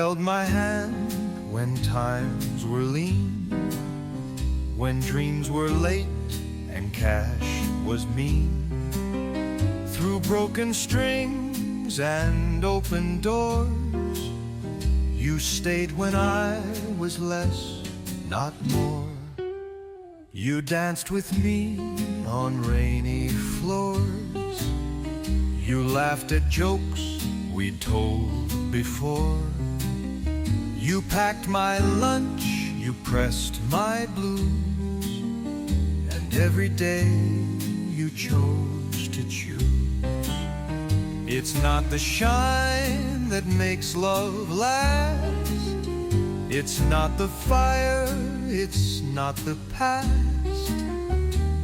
held my hand when times were lean, when dreams were late and cash was mean. Through broken strings and open doors, you stayed when I was less, not more. You danced with me on rainy floors. You laughed at jokes we'd told before. You packed my lunch, you pressed my blues, and every day you chose to choose. It's not the shine that makes love last. It's not the fire, it's not the past.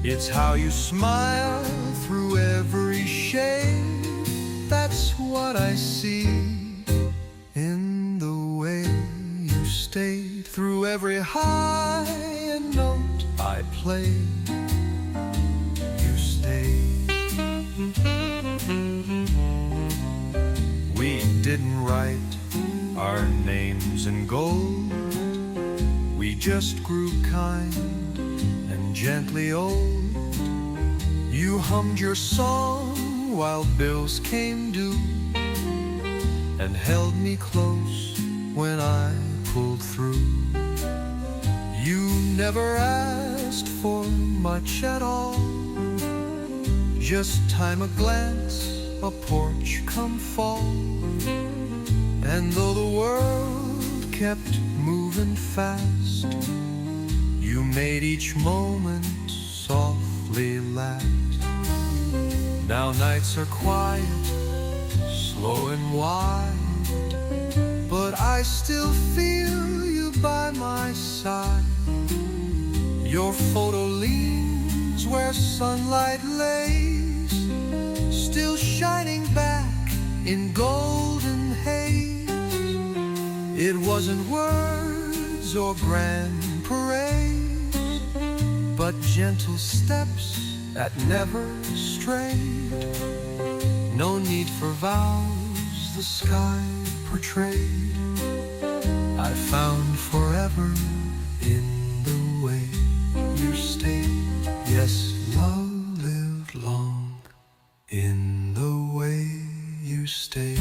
It's how you smile through every shade. That's what I see in the way you stayed. Through every high note I played, you stayed. We didn't write our names in gold. We just grew kind and gently old. You hummed your song while bills came due, and held me close when I pulled through. You never asked for much at all, just time, a glance, a porch come fall. And though the world kept moving fast, you made each moment softly last. Now nights are quiet, slow and wide, but I still feel you by my side. Your photo leans where sunlight lays, still shining back in golden haze. It wasn't words or grand parades, but gentle steps that never strayed. No need for vows the sky portrayed. I found forever in the way you stayed. Yes, love lived long in the way you stayed.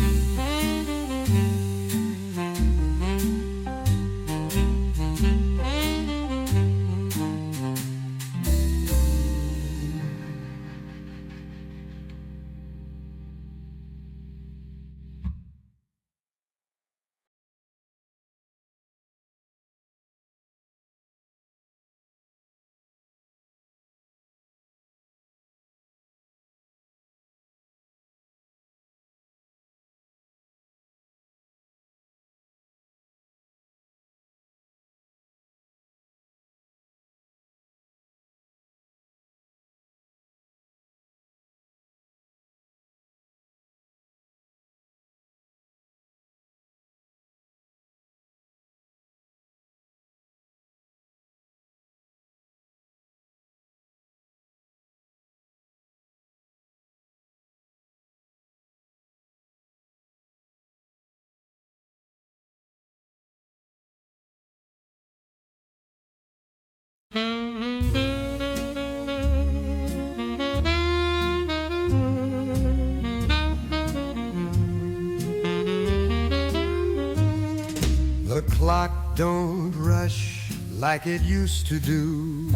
The clock don't rush like it used to do.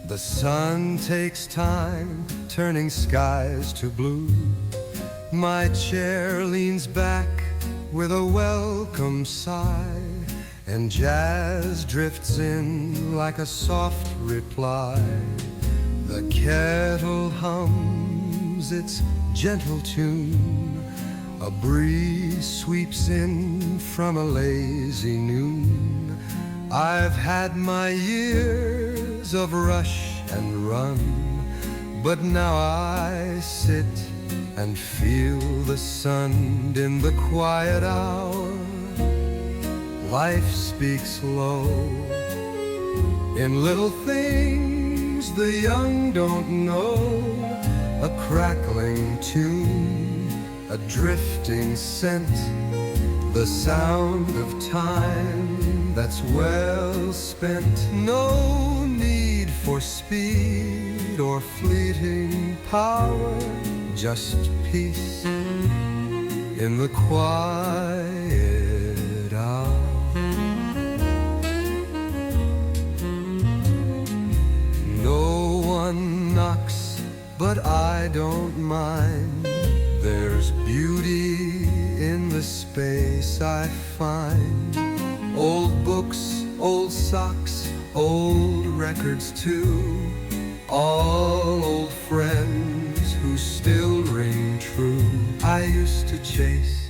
The sun takes time turning skies to blue. My chair leans back with a welcome sigh, and jazz drifts in like a soft reply. The kettle hums its gentle tune. A breeze sweeps in from a lazy noon. I've had my years of rush and run, but now I sit and feel the sun in the quiet hour. Life speaks low in little things the young don't know. A crackling tune, a drifting scent, the sound of time that's well spent. No need for speed or fleeting power, just peace in the quiet hour. No one knocks, but I don't mind. There's beauty in the space I find. Old books, old socks, old records too, all old friends who still ring true. I used to chase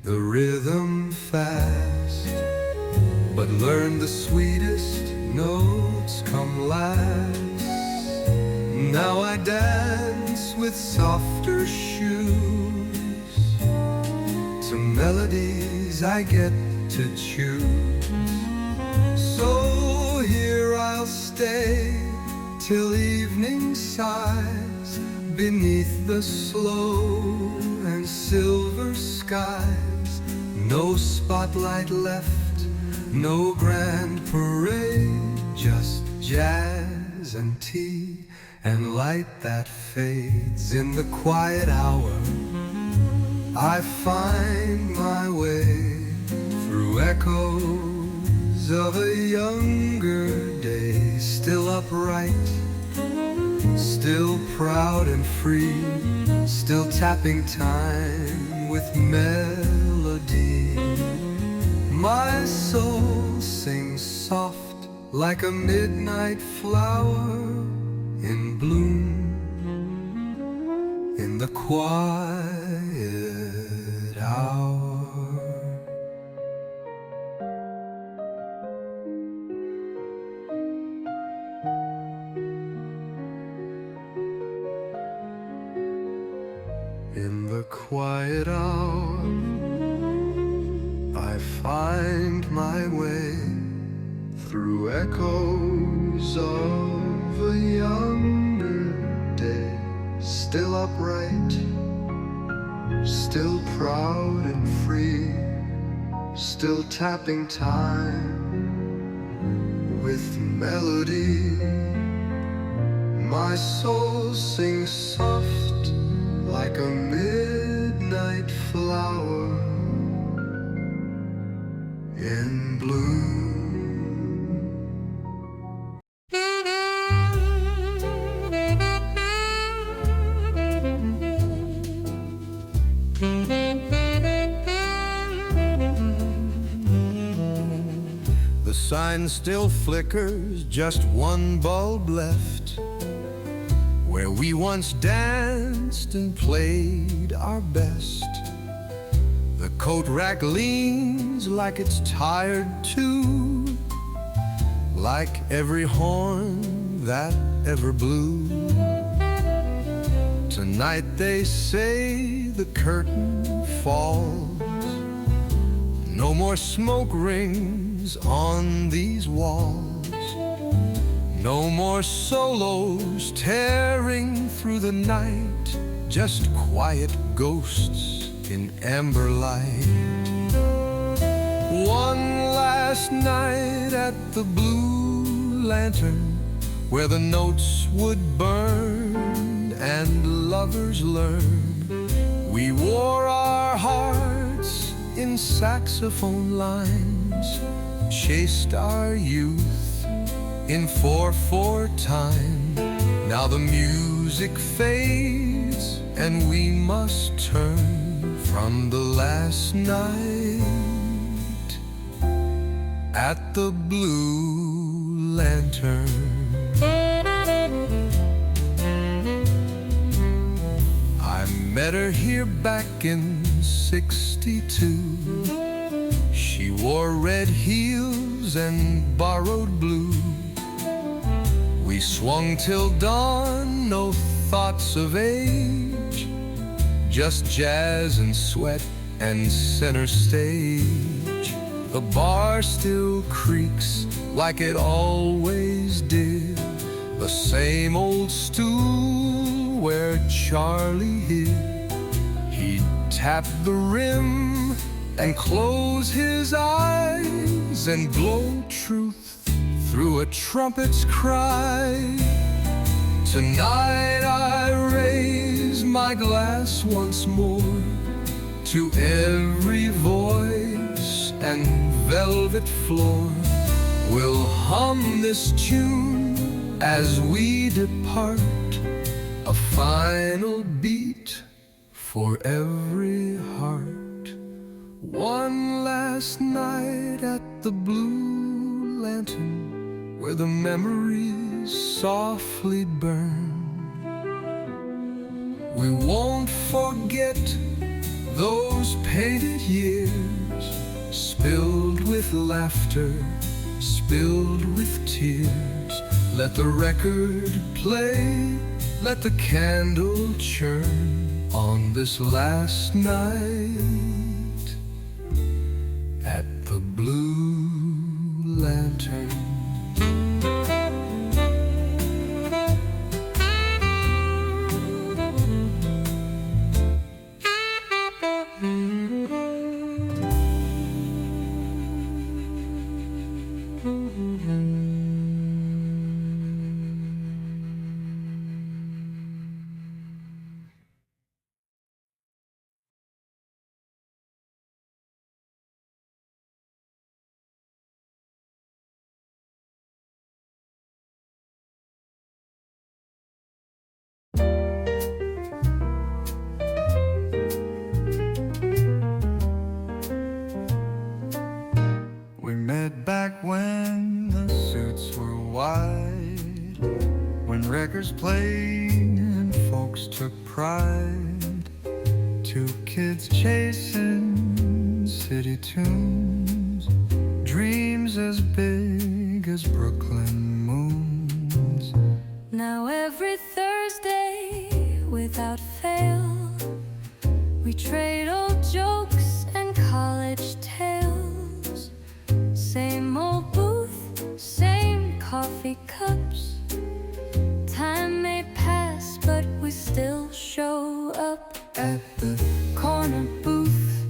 the rhythm fast, but learned the sweetest notes come last. Now I dance with softer shoes to melodies I get to choose. So here I'll stay till evening sighs beneath the slow and silver skies. No spotlight left, no grand parade, just jazz and tea and light that fades. In the quiet hour I find my way through echoes of a younger day. Still upright, still proud and free, still tapping time with melody. My soul sings soft like a midnight flower in bloom in the quiet hour. In the quiet hour I find my way through echoes of a younger day. Still upright, still proud and free, still tapping time with melody. My soul sings soft like a midnight flower in bloom. The sign still flickers, just one bulb left, where we once danced and played our best. The coat rack leans like it's tired too, like every horn that ever blew. Tonight they say the curtain falls. No more smoke rings on these walls. No more solos tearing through the night. Just quiet ghosts in amber light. One last night at the Blue Lantern, where the notes would burn and lovers learn. We wore our hearts in saxophone lines, chased our youth in 4/4 time. Now the music fades and we must turn from the last night at the Blue Lantern. I met her here back in '62. She wore red heels and borrowed blue. We swung till dawn, no thoughts of age, just jazz and sweat and center stage. The bar still creaks like it always did, the same old stool where Charlie hid. He'd tap the rim and close his eyes and blow truth through a trumpet's cry. Tonight I raise my glass once more to every voice and velvet floor. We'll hum this tune as we depart, a final beat for every heart. One last night at the Blue Lantern, where the memories softly burn. We won't forget those painted years, spilled with laughter, spilled with tears. Let the record play, let the candle churn on this last night at the Blue Lantern. Back when the suits were wide, when records played and folks took pride, two kids chasing city tunes, dreams as big as Brooklyn moons. Now every Thursday, without fail, we trade old jokes and college tales. Same old booth, same coffee cups. Time may pass, but we still show up At the corner booth,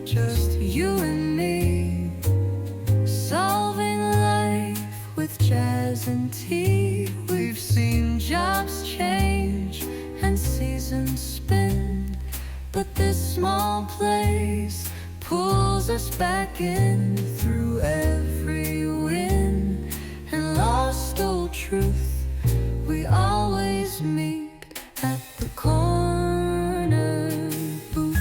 just you and me, solving life with jazz and tea. We've seen jobs change and seasons spin, but this small place pulls us back in through every win and lost old truth. We always meet at the corner booth.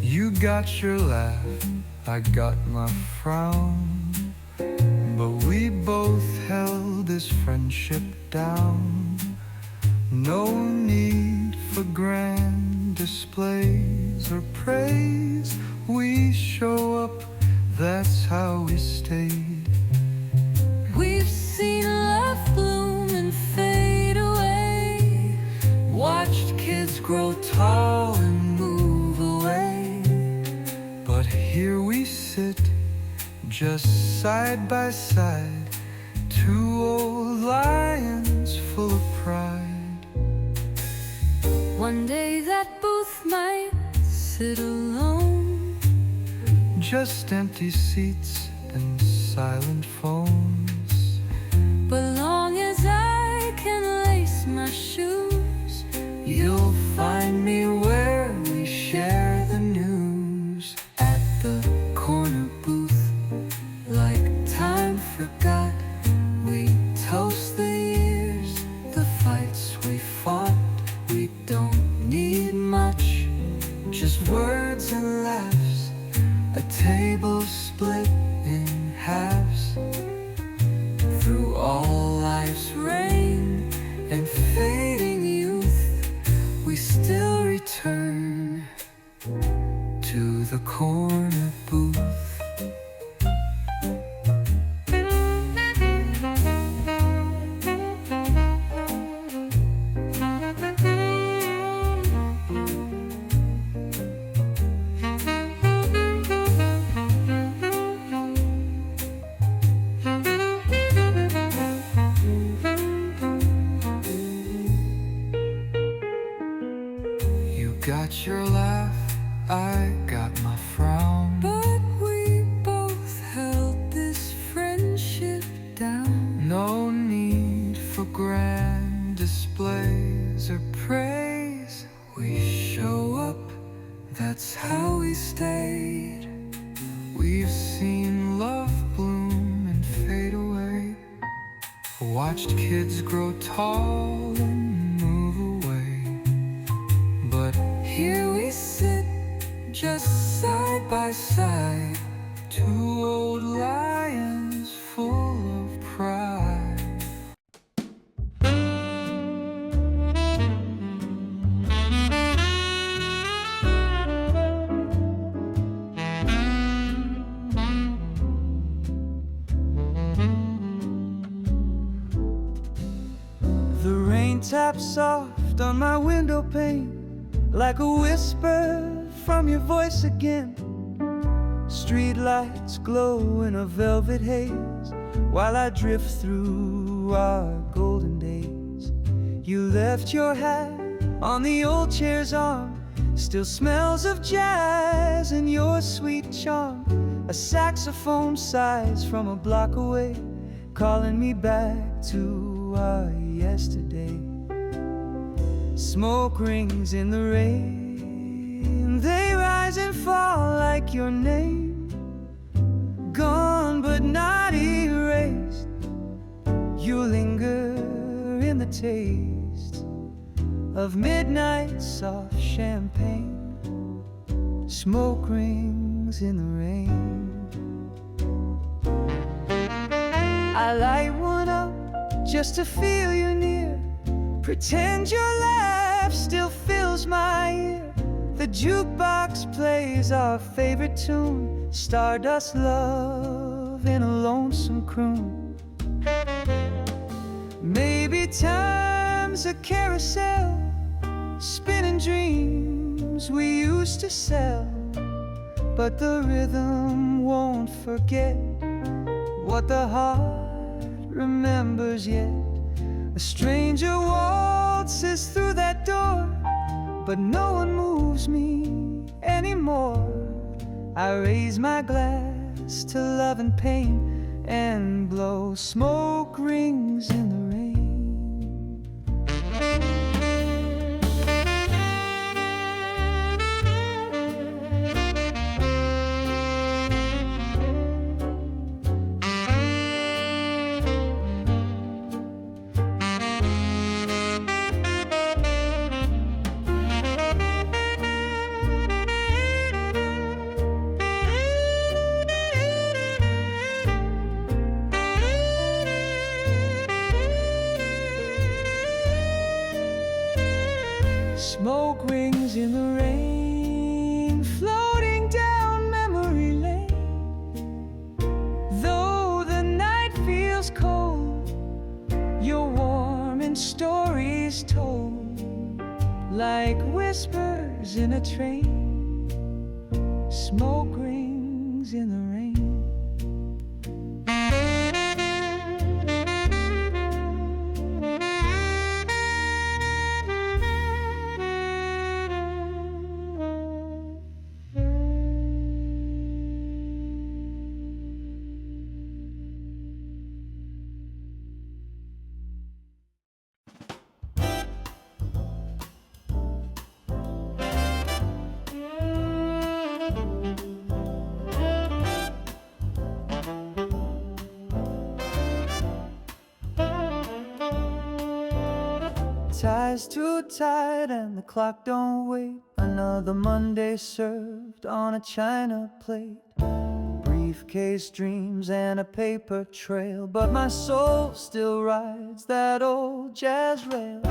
You got your laugh, I got my frown, but we both held this friendship down. No need for grand displays or praise. We show up, that's how we stayed. We've seen love bloom and fade away, watched kids grow tall and move away. But here we sit, just side by side, two old lions full of pride. One day that booth might sit alone, just empty seats and silent phones. but long as I can lace my shoes, you'll find me where we share the news. At the corner booth, like time forgot, we toast the years, the fights we fought. We don't need much, just words and laughs, a table split in halves. Through all life's rain and fading youth, we still return to the corner booth. got your laugh, I got my frown. But we both held this friendship down. No need for grand displays or praise. We show up, that's how we stayed. We've seen love bloom and fade away, watched kids grow tall and move away. But Here we sit, just side by side, two old lions full of pride. The rain taps soft on my window pane, like a whisper from your voice again. Street lights glow in a velvet haze, while I drift through our golden days. You left your hat on the old chair's arm, still smells of jazz and your sweet charm. A saxophone sighs from a block away, calling me back to our yesterday. Smoke rings in the rain, they rise and fall like your name. Gone but not erased, you linger in the taste of midnight soft champagne. Smoke rings in the rain. I light one up just to feel you near, pretend your laugh still fills my ear. The jukebox plays our favorite tune, Stardust Love in a lonesome croon. Maybe time's a carousel, spinning dreams we used to sell, but the rhythm won't forget what the heart remembers yet. A stranger waltzes through that door, but no one moves me anymore. I raise my glass to love and pain and blow smoke rings in the rain. Smoke rings in the rain, floating down memory lane. Though the night feels cold, you're warm in stories told, like whispers in a train. Smoke rings in the rain. Ties too tight and the clock don't wait. Another Monday served on a china plate. Briefcase dreams and a paper trail, but my soul still rides that old jazz rail.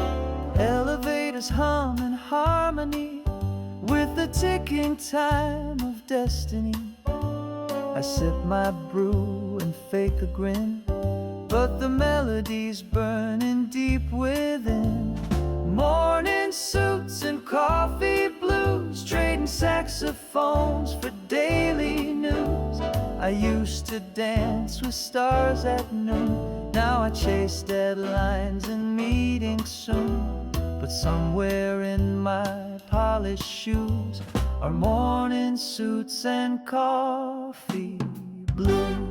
Elevators hum in harmony with the ticking time of destiny. I sip my brew and fake a grin, but the melody's burning deep within. Morning suits and coffee blues, trading saxophones for daily news. I used to dance with stars at noon, now I chase deadlines and meetings soon. But but somewhere in my polished shoes are morning suits and coffee blue.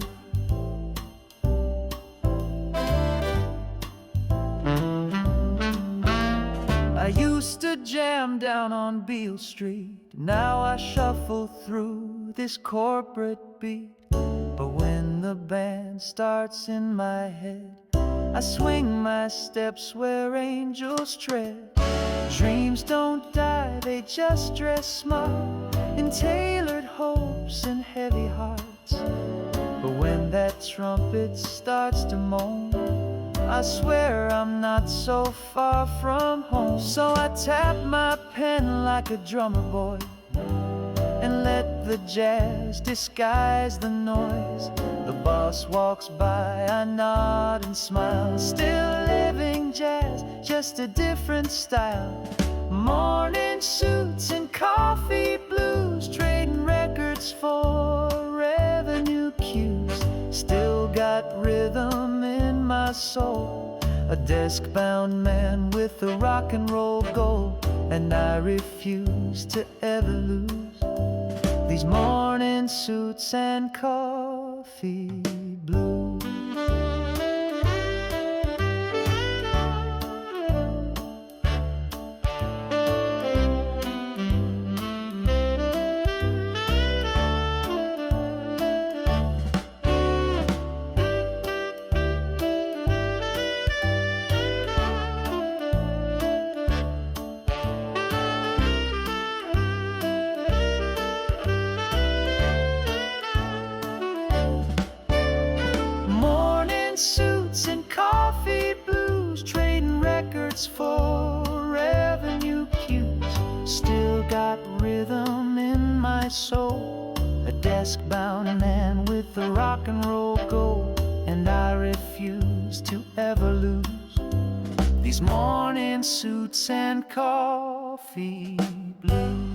I used to jam down on Beale Street. Now I shuffle through this corporate beat. But when the band starts in my head, I swing my steps where angels tread. Dreams don't die, they just dress smart in tailored hopes and heavy hearts. But when that trumpet starts to moan, I swear I'm not so far from home. So I tap my pen like a drummer boy and let the jazz disguise the noise. The boss walks by, I nod and smile. Still living jazz, just a different style. Morning suits and coffee blues, trading records for revenue cues. Still got rhythm in my soul, a desk-bound man with a rock and roll goal. And I refuse to ever lose these morning suits and coffee blues. Suits and coffee blues, trading records for revenue cues. Still got rhythm in my soul, a desk-bound man with a rock and roll goal. And I refuse to ever lose these morning suits and coffee blues.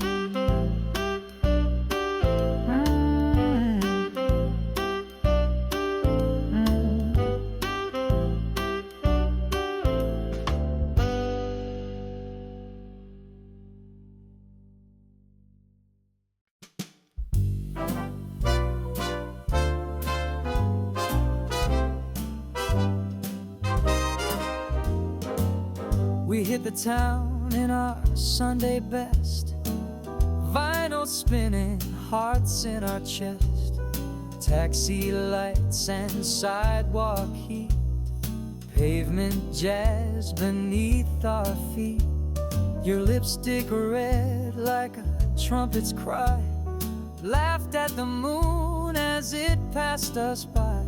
We hit the town in our Sunday best, vinyl spinning, hearts in our chest, taxi lights and sidewalk heat, pavement jazz beneath our feet. Your lipstick red like a trumpet's cry, laughed at the moon as it passed us by.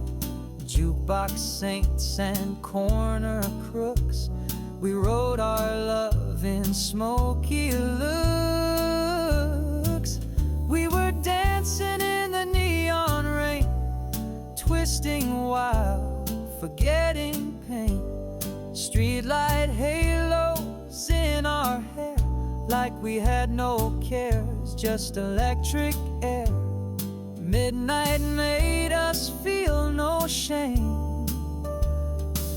Jukebox saints and corner crooks, we wrote our love in smoky looks. We were dancing in the neon rain, twisting wild, forgetting pain. Streetlight halos in our hair, like we had no cares, just electric air. Midnight made us feel no shame,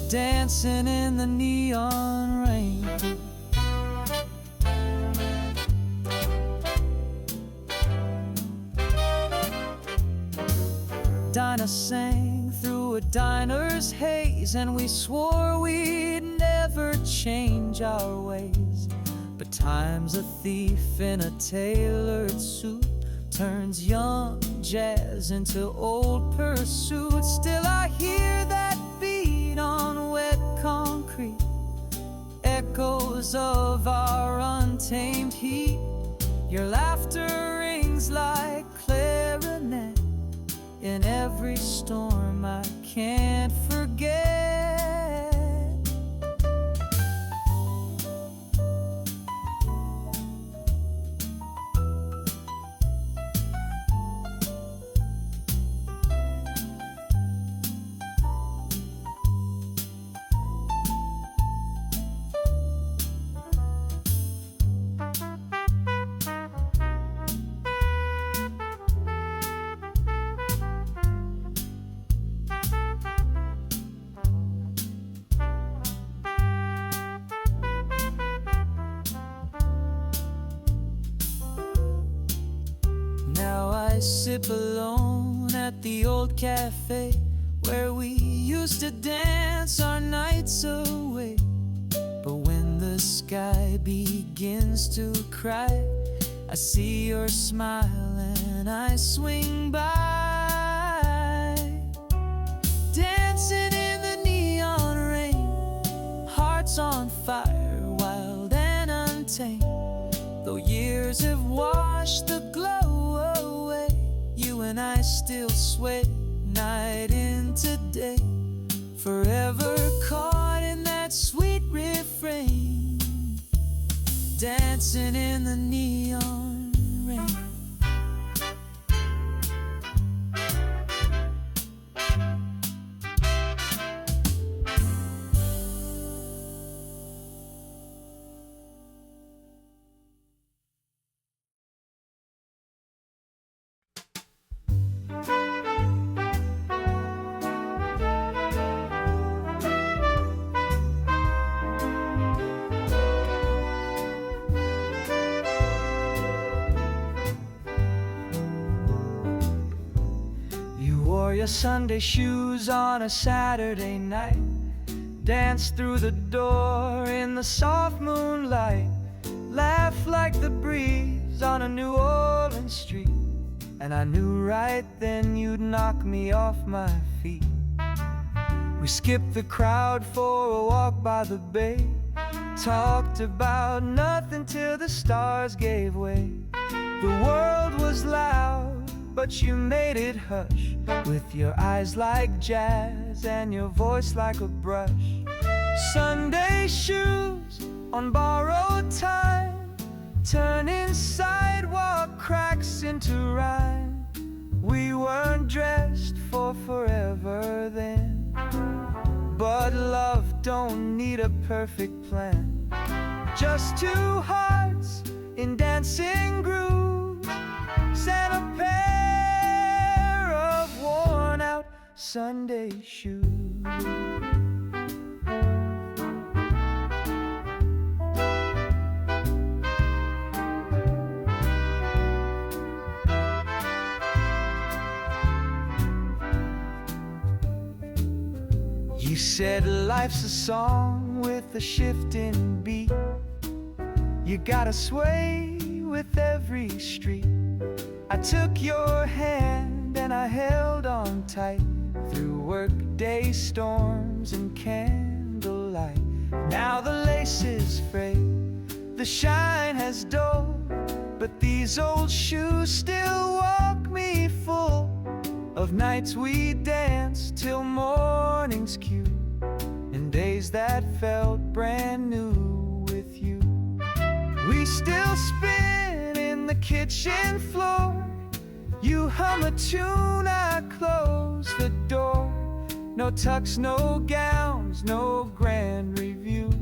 dancing in the neon rain. Dinah sang through a diner's haze, and we swore we'd never change our ways. But time's a thief in a tailored suit, turns young jazz into old pursuit. Still I hear that beat on wet concrete, echoes of our untamed heat. Your laughter rings like clarinet in every storm I can't forget. I sip alone at the old cafe where we used to dance our nights away. But when the sky begins to cry, I see your smile and I swing by, dancing in the neon rain, hearts on fire, wild and untamed. Though years have washed the glow away, you and I still sway night into day, forever caught in that sweet refrain, dancing in the neon rain. Wore your Sunday shoes on a Saturday night, danced through the door in the soft moonlight, laughed like the breeze on a New Orleans street. And I knew right then you'd knock me off my feet. We skipped the crowd for a walk by the bay, talked about nothing till the stars gave way. The world was loud, but you made it hush, with your eyes like jazz and your voice like a brush. Sunday shoes on borrowed time, turning sidewalk cracks into rhyme. We weren't dressed for forever then, but love don't need a perfect plan. Just two hearts in dancing grooves and a pair of worn out Sunday shoes. You said life's a song with a shifting beat. You gotta sway with every street. I took your hand and I held on tight through workday storms and candlelight. Now the lace is frayed, the shine has dulled, but these old shoes still walk me full of nights we danced till morning's cue, and days that felt brand new with you. We still spin in the kitchen floor, you hum a tune, I close the door. No tucks, no gowns, no grand reviews,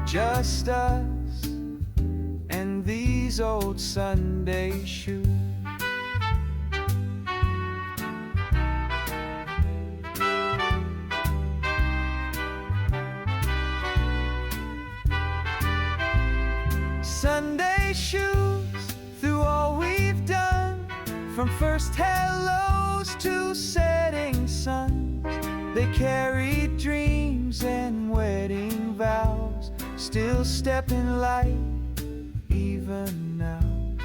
just us and these old Sunday shoes. Sunday shoes, through all we've done, from first hellos to setting suns, they carry dreams and wedding vows, still stepping light even now.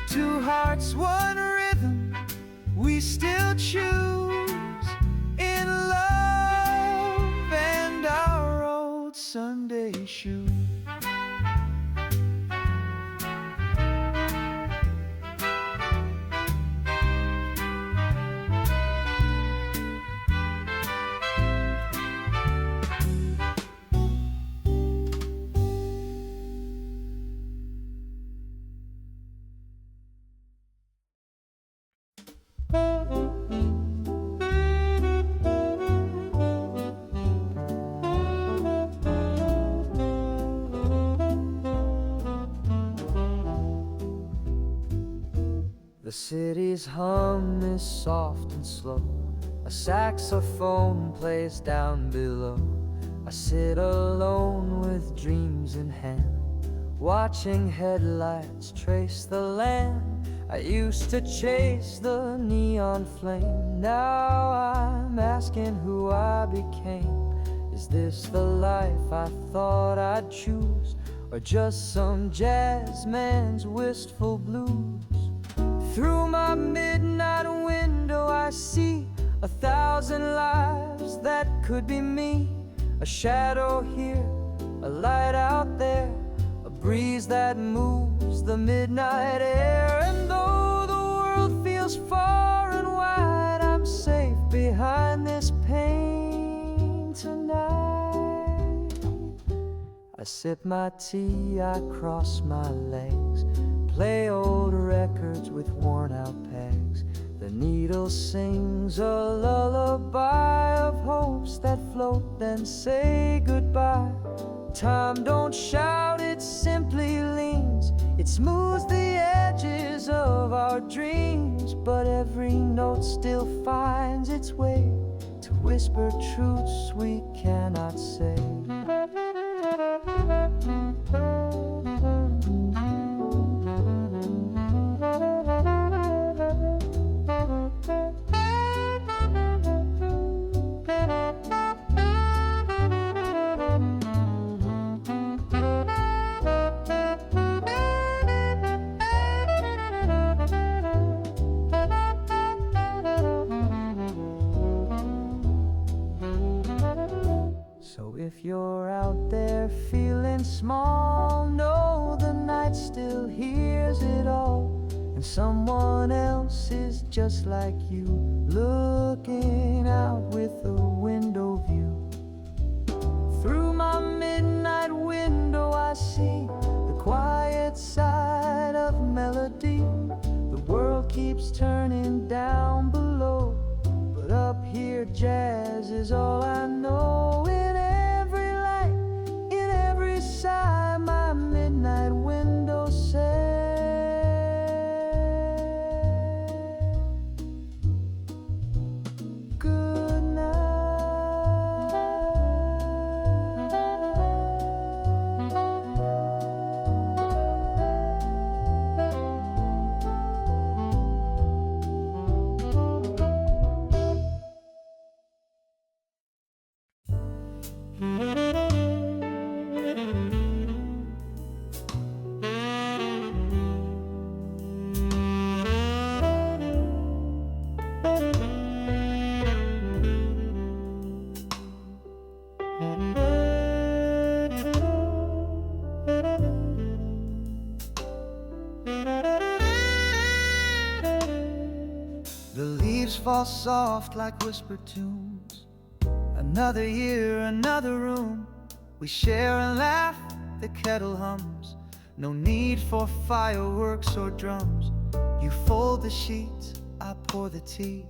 Two hearts, one rhythm, we still choose in love and our old Sunday shoes. The city's hum is soft and slow, a saxophone plays down below. I sit alone with dreams in hand, watching headlights trace the land. I used to chase the neon flame. Now I'm asking who I became. Is this the life I thought I'd choose, or just some jazz man's wistful blues? Through my midnight window I see 1,000 lives that could be me. A shadow here, a light out there, a breeze that moves the midnight air. And though the world feels far and wide, I'm safe behind this pane tonight. I sip my tea, I cross my legs, play old records with worn out pegs. The needle sings a lullaby of hopes that float then say goodbye. Time don't shout, it simply leans. It smooths the edges of our dreams, but every note still finds its way to whisper truths we cannot say. So if you're out there feeling small, know the night still hears it all. And someone else is just like you, looking out with a window view. Through my midnight window I see the quiet side of melody. The world keeps turning down below, but up here jazz is all I know. In every light, in every sigh, my midnight window says good night. The leaves fall soft like whispered tunes. Another year, another room. We share and laugh, the kettle hums. No need for fireworks or drums. You fold the sheets, I pour the tea.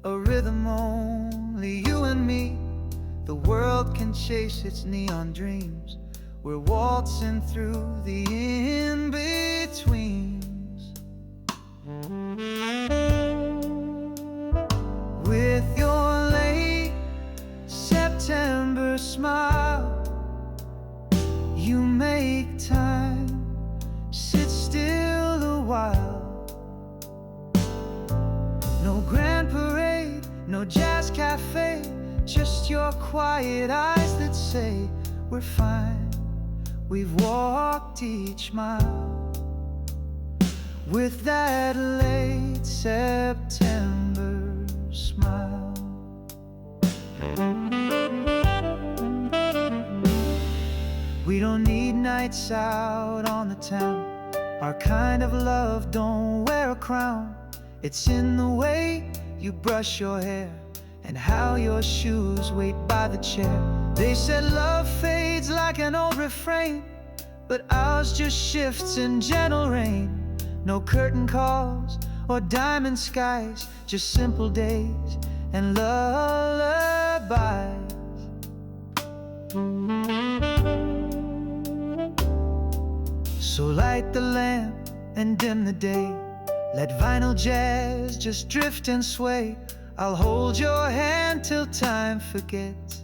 A rhythm only you and me. The world can chase its neon dreams. We're waltzing through the in-betweens. With your late September smile, you make time sit still a while. No grand parade, no jazz cafe, just your quiet eyes that say we're fine. We've walked each mile with that late September smile. We don't need nights out on the town. Our kind of love don't wear a crown. It's in the way you brush your hair and how your shoes wait by the chair. They said love fades like an old refrain, but ours just shifts in gentle rain. No curtain calls or diamond skies, just simple days and lullabies. So light the lamp and dim the day. Let vinyl jazz just drift and sway. I'll hold your hand till time forgets,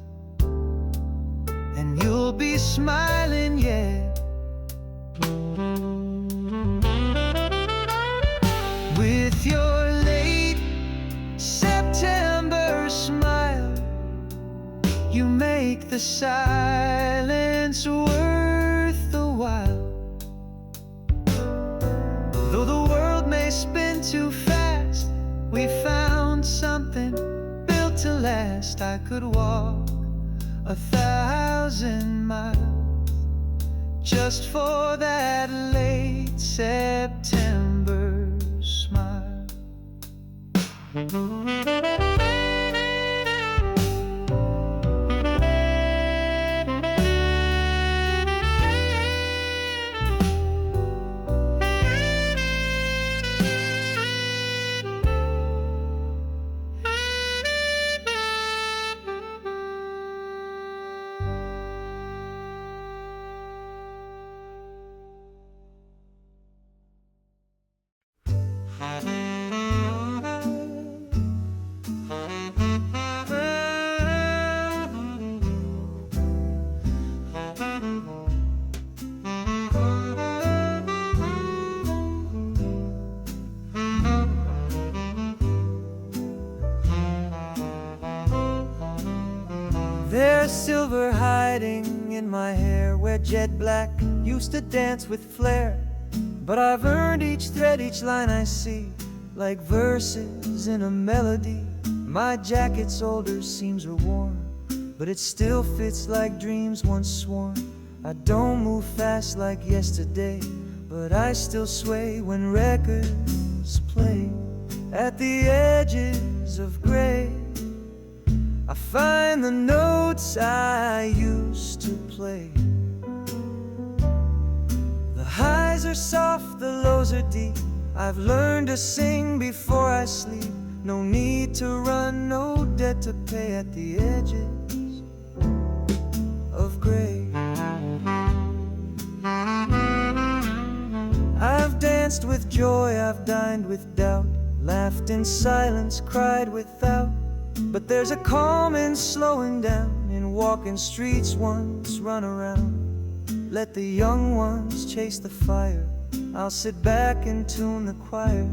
and you'll be smiling, yeah. the silence worth the while. Though the world may spin too fast, we found something built to last. I could walk 1,000 miles just for that late September smile. There's silver hiding in my hair where jet black used to dance with flair. But I've earned each thread, each line I see, like verses in a melody. My jacket's older, seams are worn, but it still fits like dreams once sworn. I don't move fast like yesterday, but I still sway when records play. At the edges of gray, I find the notes I used to play. The highs are soft, the lows are deep. I've learned to sing before I sleep. No need to run, no debt to pay. At the edges of gray, I've danced with joy, I've dined with doubt, laughed in silence, cried without. But there's a calm in slowing down, in walking streets once run around. Let the young ones chase the fire, I'll sit back and tune the choir.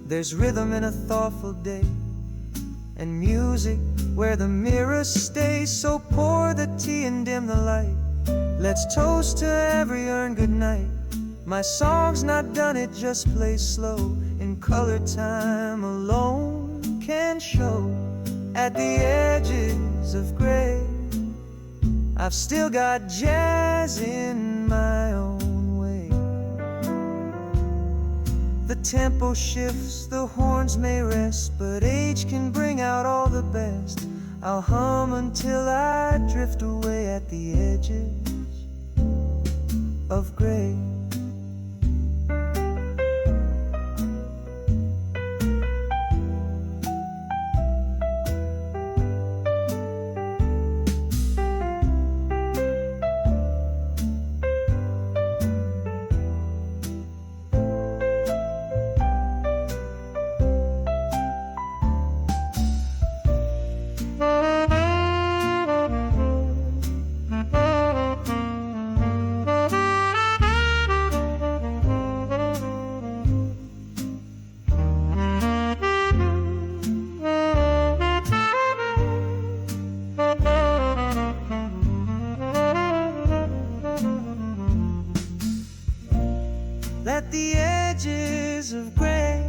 There's rhythm in a thoughtful day, and music where the mirrors stay. So pour the tea and dim the light, let's toast to every earned good night. My song's not done, it just plays slow, in color time alone can show. At the edges of gray, I've still got jazz in my own way. The tempo shifts, the horns may rest, but age can bring out all the best. I'll hum until I drift away at the edges of gray. At the edges of gray,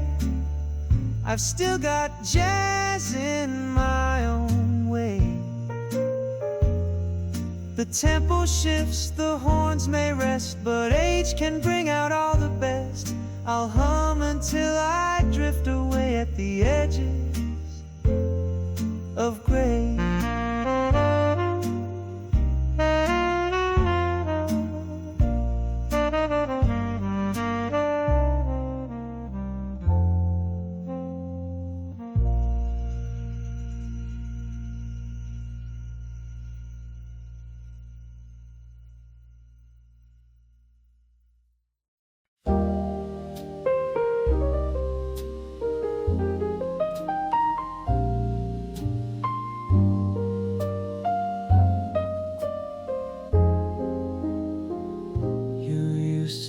I've still got jazz in my own way. The tempo shifts, the horns may rest, but age can bring out all the best. I'll hum until I drift away at the edges of gray.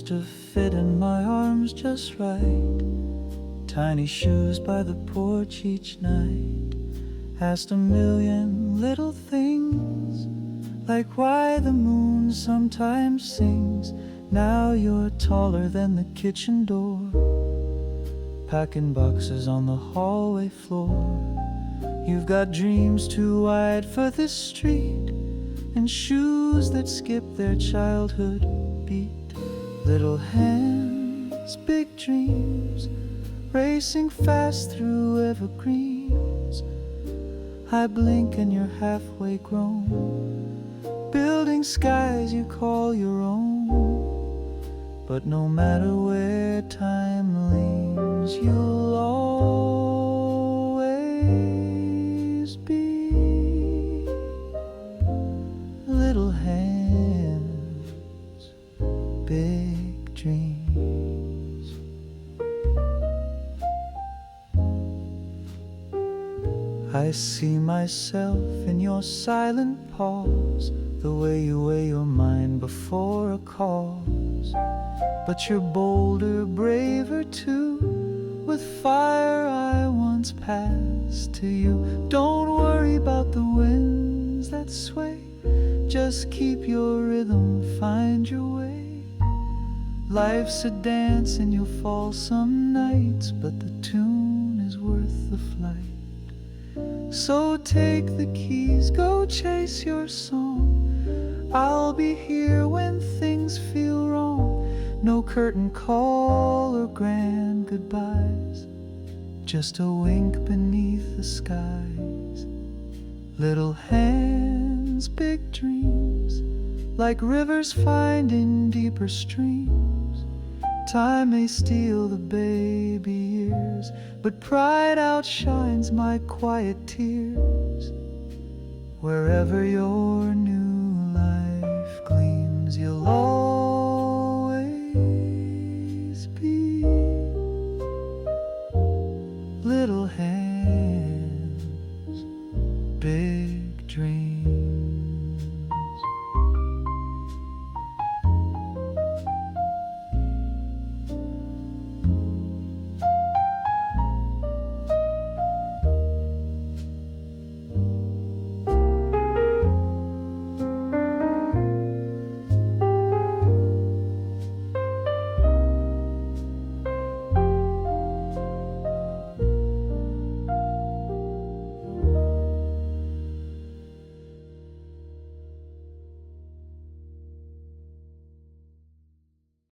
To fit in my arms just right, tiny shoes by the porch each night. Asked a million little things, like why the moon sometimes sings. Now you're taller than the kitchen door, packing boxes on the hallway floor. You've got dreams too wide for this street, and shoes that skip their childhood beat. Little hands, big dreams, racing fast through evergreens. I blink and you're halfway grown, building skies you call your own. But no matter where time leans, you'll always be. Little hands, big dreams. I see myself in your silent pause, the way you weigh your mind before a cause. But you're bolder, braver too, with fire I once passed to you. Don't worry about the winds that sway, just keep your rhythm, find your way. Life's a dance and you'll fall some nights, but the tune is worth the flight. So take the keys, go chase your song. I'll be here when things feel wrong. No curtain call or grand goodbyes, just a wink beneath the skies. Little hands, big dreams, like rivers finding deeper streams. Time may steal the baby years, but pride outshines my quiet tears. Wherever your new life gleams, you'll